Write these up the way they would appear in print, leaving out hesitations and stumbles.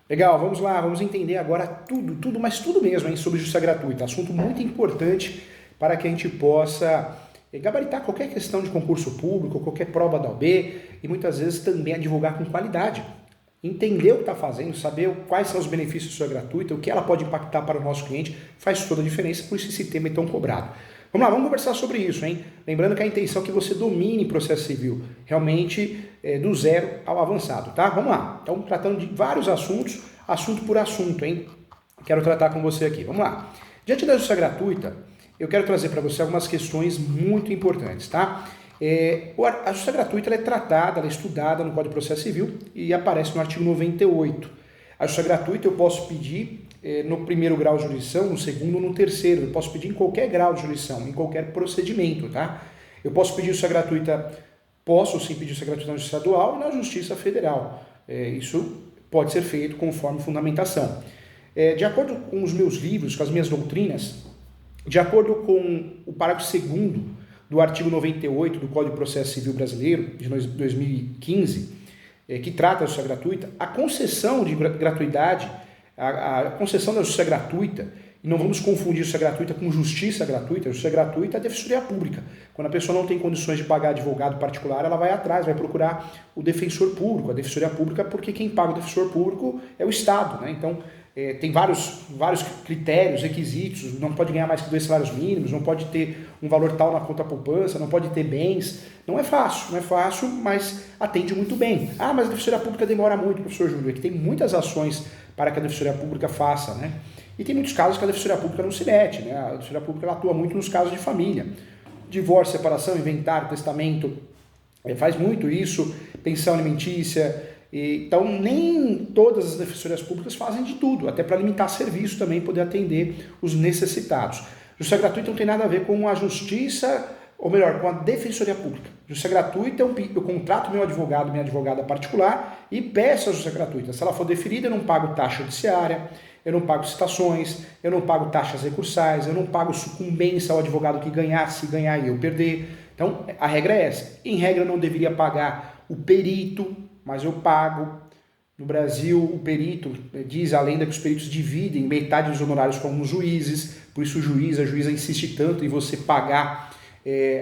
Legal, vamos lá, vamos entender agora tudo, mas tudo mesmo, hein, sobre justiça gratuita. Assunto muito importante para que a gente possa gabaritar qualquer questão de concurso público, qualquer prova da OAB e muitas vezes também advogar com qualidade. Entender o que está fazendo, saber quais são os benefícios da justiça gratuita, o que ela pode impactar para o nosso cliente, faz toda a diferença, por isso esse tema é tão cobrado. Vamos lá, vamos conversar sobre isso, hein? Lembrando que a intenção é que você domine processo civil, realmente do zero ao avançado, tá? Vamos lá. Então, tratando de vários assuntos, assunto por assunto, hein? Quero tratar com você aqui. Vamos lá. Diante da justiça gratuita, eu quero trazer para você algumas questões muito importantes, tá? A justiça gratuita ela é tratada, ela é estudada no Código de Processo Civil e aparece no artigo 98. A justiça gratuita eu posso pedir no primeiro grau de jurisdição, no segundo ou no terceiro. Eu posso pedir em qualquer grau de jurisdição, em qualquer procedimento, tá? Eu posso pedir justiça gratuita, posso sim pedir justiça gratuita na Justiça Estadual e na Justiça Federal. Isso pode ser feito conforme fundamentação. De acordo com os meus livros, com as minhas doutrinas, de acordo com o parágrafo 2º do artigo 98 do Código de Processo Civil Brasileiro, de 2015, que trata da justiça gratuita, a concessão de gratuidade, a concessão da justiça gratuita, e não vamos confundir justiça gratuita com justiça gratuita. A justiça gratuita é a defensoria pública. Quando a pessoa não tem condições de pagar advogado particular, ela vai atrás, vai procurar o defensor público, a defensoria pública, porque quem paga o defensor público é o Estado, né? Então, tem vários critérios, requisitos, não pode ganhar mais que 2 salários mínimos, não pode ter um valor tal na conta poupança, não pode ter bens. Não é fácil, mas atende muito bem. Ah, mas a defensoria pública demora muito, professor Júlio, é que tem muitas ações para que a defensoria pública faça, né? E tem muitos casos que a defensoria pública não se mete, né? A defensoria pública ela atua muito nos casos de família. Divórcio, separação, inventário, testamento, faz muito isso, pensão alimentícia. Então, nem todas as defensorias públicas fazem de tudo, até para limitar serviço também, poder atender os necessitados. Justiça gratuita não tem nada a ver com a justiça, ou melhor, com a defensoria pública. Justiça gratuita, eu contrato meu advogado, minha advogada particular e peço a justiça gratuita. Se ela for deferida, eu não pago taxa judiciária, eu não pago citações, eu não pago taxas recursais, eu não pago sucumbência ao advogado que ganhar, se ganhar e eu perder. Então, a regra é essa. Em regra, eu não deveria pagar o perito, mas eu pago. No Brasil, o perito, diz a lenda que os peritos dividem metade dos honorários com os juízes, por isso a juíza insiste tanto em você pagar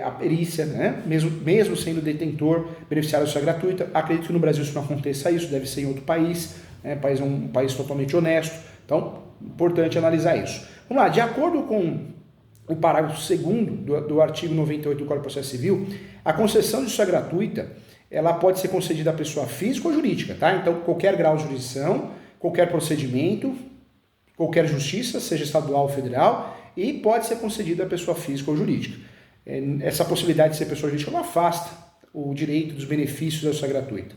a perícia, né? mesmo sendo detentor, beneficiário da justiça gratuita. Acredito que no Brasil isso não aconteça, isso deve ser em outro país, né? Um país totalmente honesto, então, importante analisar isso. Vamos lá, de acordo com o parágrafo 2º do artigo 98 do Código de Processo Civil, a concessão de justiça gratuita ela pode ser concedida a pessoa física ou jurídica, tá? Então, qualquer grau de jurisdição, qualquer procedimento, qualquer justiça, seja estadual ou federal, e pode ser concedida a pessoa física ou jurídica. Essa possibilidade de ser pessoa jurídica não afasta o direito dos benefícios da justiça gratuita.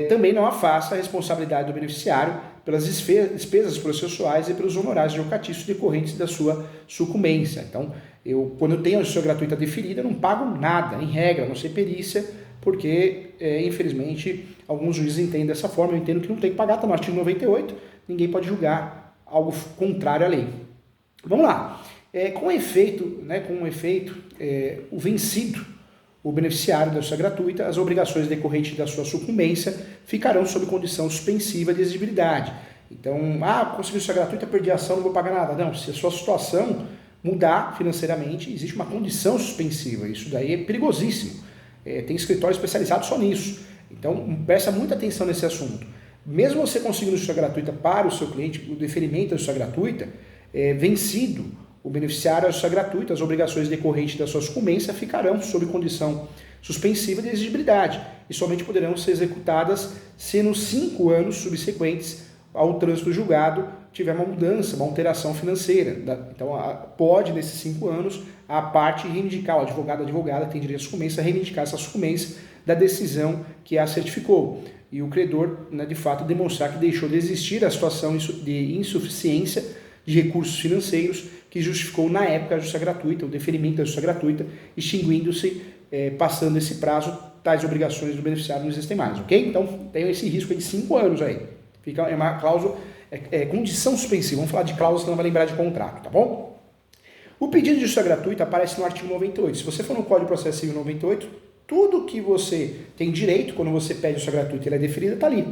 Também não afasta a responsabilidade do beneficiário pelas despesas processuais e pelos honorários advocatícios decorrentes da sua sucumbência. Então, quando eu tenho a justiça gratuita deferida, eu não pago nada, em regra, a não ser perícia, porque, infelizmente, alguns juízes entendem dessa forma. Eu entendo que não tem que pagar, está no artigo 98, ninguém pode julgar algo contrário à lei. Vamos lá. Com efeito, o vencido, o beneficiário da justiça gratuita, as obrigações decorrentes da sua sucumbência ficarão sob condição suspensiva de exigibilidade. Então, consegui justiça gratuita, perdi a ação, não vou pagar nada. Não, se a sua situação mudar financeiramente, existe uma condição suspensiva. Isso daí é perigosíssimo. Tem escritório especializado só nisso. Então, presta muita atenção nesse assunto. Mesmo você conseguindo justiça gratuita para o seu cliente, o deferimento da justiça gratuita, vencido o beneficiário da justiça gratuita, as obrigações decorrentes da sua sucumbência ficarão sob condição suspensiva de exigibilidade e somente poderão ser executadas se nos 5 anos subsequentes ao trânsito julgado tiver uma mudança, uma alteração financeira. Então, pode, nesses 5 anos, a parte reivindicar, o advogado, a advogada tem direito à sucumbência, reivindicar essa sucumbência da decisão que a certificou. E o credor, de fato, demonstrar que deixou de existir a situação de insuficiência de recursos financeiros que justificou, na época, a justiça gratuita, o deferimento da justiça gratuita, extinguindo-se, passando esse prazo, tais obrigações do beneficiário não existem mais, ok? Então, tem esse risco de 5 anos aí. É uma cláusula, condição suspensiva. Vamos falar de cláusula, não vai lembrar de contrato, tá bom? O pedido de justiça gratuita aparece no artigo 98. Se você for no Código de Processo Civil 98, tudo que você tem direito quando você pede justiça gratuita e ela é deferida, está ali.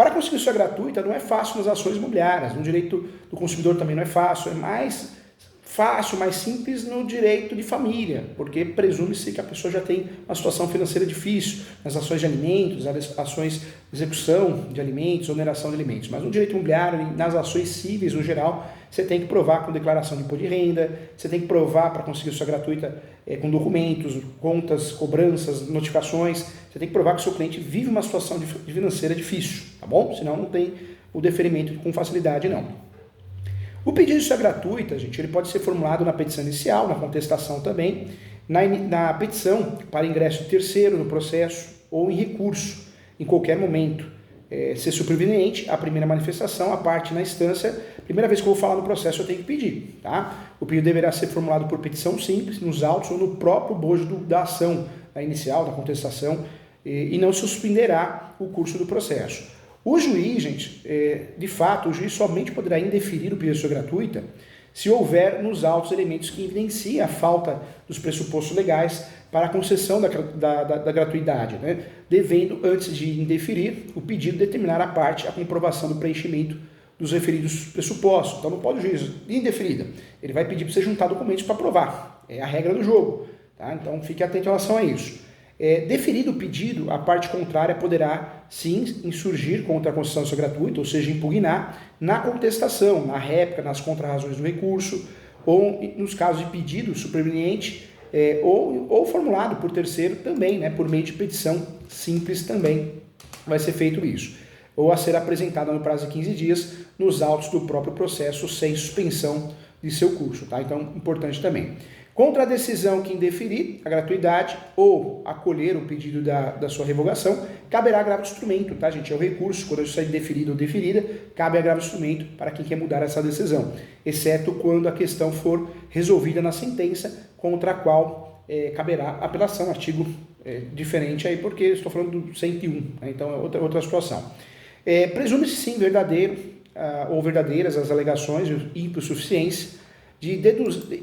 Para conseguir justiça gratuita não é fácil nas ações imobiliárias, no direito do consumidor também não é fácil, é mais fácil, mais simples no direito de família, porque presume-se que a pessoa já tem uma situação financeira difícil, nas ações de alimentos, ações de execução de alimentos, oneração de alimentos. Mas no direito imobiliário, nas ações cíveis no geral, você tem que provar com declaração de imposto de renda, você tem que provar para conseguir justiça gratuita com documentos, contas, cobranças, notificações, você tem que provar que o seu cliente vive uma situação financeira difícil, tá bom? Senão não tem o deferimento com facilidade não. O pedido de justiça gratuita, gente, ele pode ser formulado na petição inicial, na contestação também, na petição para ingresso de terceiro no processo ou em recurso, em qualquer momento. Ser superveniente, a primeira manifestação, a parte na instância, primeira vez que eu vou falar no processo eu tenho que pedir, tá? O pedido deverá ser formulado por petição simples, nos autos ou no próprio bojo da ação, da inicial, da contestação, e não suspenderá o curso do processo. O juiz, gente, de fato, o juiz somente poderá indeferir o pedido de justiça gratuita se houver nos autos elementos que evidenciem a falta dos pressupostos legais para a concessão da gratuidade, né? Devendo, antes de indeferir, o pedido determinar à parte a comprovação do preenchimento dos referidos pressupostos. Então não pode o juiz, indeferida, ele vai pedir para você juntar documentos para provar, é a regra do jogo, tá? Então fique atento em relação a isso. Deferido o pedido, a parte contrária poderá, sim, insurgir contra a concessão de justiça gratuita, ou seja, impugnar na contestação, na réplica, nas contrarrazões do recurso, ou nos casos de pedido superveniente, ou formulado por terceiro também, né, por meio de petição simples também vai ser feito isso. Ou a ser apresentada no prazo de 15 dias nos autos do próprio processo, sem suspensão de seu curso, tá? Então, importante também. Contra a decisão que indeferir a gratuidade ou acolher o pedido da sua revogação, caberá agravo de instrumento, tá, gente? É o recurso, quando isso é indeferido ou deferida, cabe agravo de instrumento para quem quer mudar essa decisão, exceto quando a questão for resolvida na sentença contra a qual caberá apelação, artigo diferente aí, porque estou falando do 101, né? Então é outra situação. Presume-se sim verdadeiro ou verdadeiras as alegações de hipossuficiência,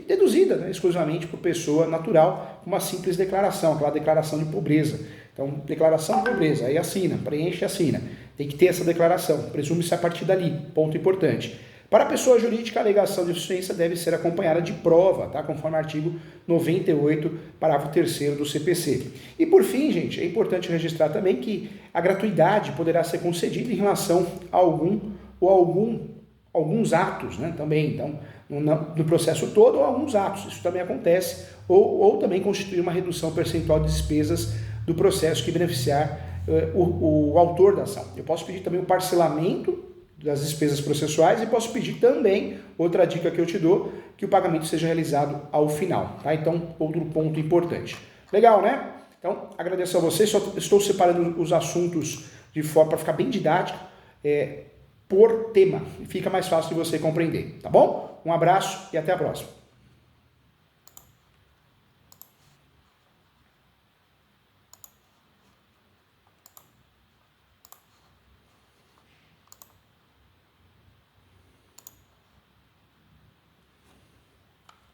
deduzida, né, exclusivamente por pessoa natural, uma simples declaração, aquela declaração de pobreza. Então, declaração de pobreza, aí assina, preenche e assina. Tem que ter essa declaração, presume-se a partir dali, ponto importante. Para a pessoa jurídica, a alegação de insuficiência deve ser acompanhada de prova, tá? Conforme o artigo 98, parágrafo 3º do CPC. E por fim, gente, é importante registrar também que a gratuidade poderá ser concedida em relação a alguns atos, né, também, então, no processo todo, ou alguns atos, isso também acontece, ou também constituir uma redução percentual de despesas do processo que beneficiar o autor da ação. Eu posso pedir também o parcelamento das despesas processuais e posso pedir também, outra dica que eu te dou, que o pagamento seja realizado ao final, tá? Então, outro ponto importante. Legal, né? Então, agradeço a vocês, só estou separando os assuntos de forma para ficar bem didático, por tema, fica mais fácil de você compreender, tá bom? Um abraço e até a próxima.